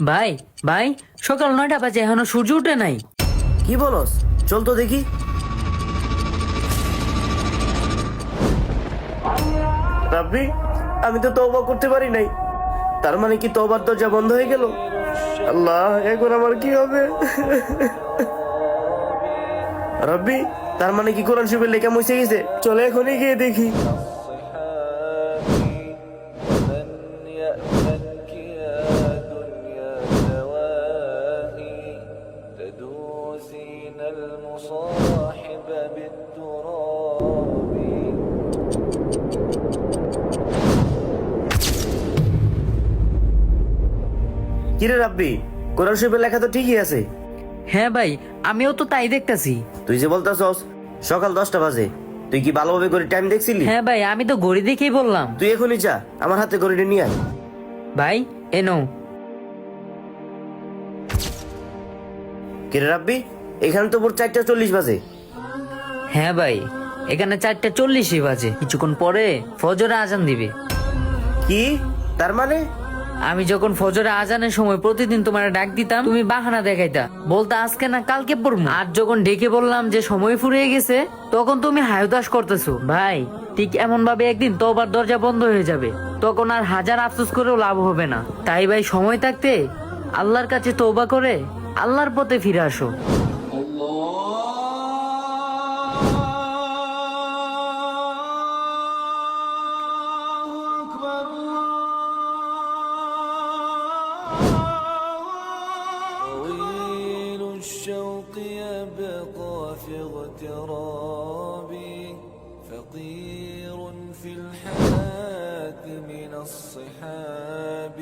ভাই ভাই, সকাল 9টা বাজে এখনো সূর্য উঠে নাই। কি বলস? চল তো দেখি। রাব্বি, আমি তো তওবা করতে পারি নাই। তার মানে কি তওবার দরজা বন্ধ হয়ে গেল? আল্লাহ, এখন আমার কি হবে? রাব্বি, তার মানে কি কোরআন শরীফের লেখা মুছে গেছে? চলে এখনই গিয়ে দেখি। من يأتك يا دنيا دواهي تدوسين المصاحب بالتراب কিরে রাব্বি, কোরআন শরীফের লেখা তো ঠিকই আছে। হ্যাঁ ভাই, আমিও তো তাই দেখতাছি। তুই যে বলতাছস সকাল 10টা বাজে, তুই কি ভালোভাবে করে টাইম দেখছিলি? হ্যাঁ ভাই, আমি তো ঘড়ি দেখেই বললাম। তুই এখনই যা, আমার হাতে ঘড়িটা নিয়ে আয়। ভাই এনো। কিরে রাব্বি, এখানে তো ভোর 4:40 বাজে। হ্যাঁ ভাই, এখানে 4:40 বাজে। কিছুক্ষণ পরে ফজরে আজান দিবে। কি? তার মানে আমি যখন ফজরে আজানের সময় প্রতিদিন তোমার ডাক দিতাম, তুমি বাহানা দেখাইতা, বলতা আজকে না কালকে পড়বো। আর যখন ডেকে বললাম যে সময় ফুরিয়ে গেছে, তখন তুমি হায়দাস করতেছো। ভাই, ঠিক এমন ভাবে একদিন তওবার দরজা বন্ধ হয়ে যাবে, তখন আর হাজার আফসোস করেও লাভ হবে না। তাই ভাই, সময় থাকতে আল্লাহর কাছে তওবা করে আল্লাহর পথে ফিরে আসো। طويل الشوق يبقى في اغترابي فقير في الحياة من الصحاب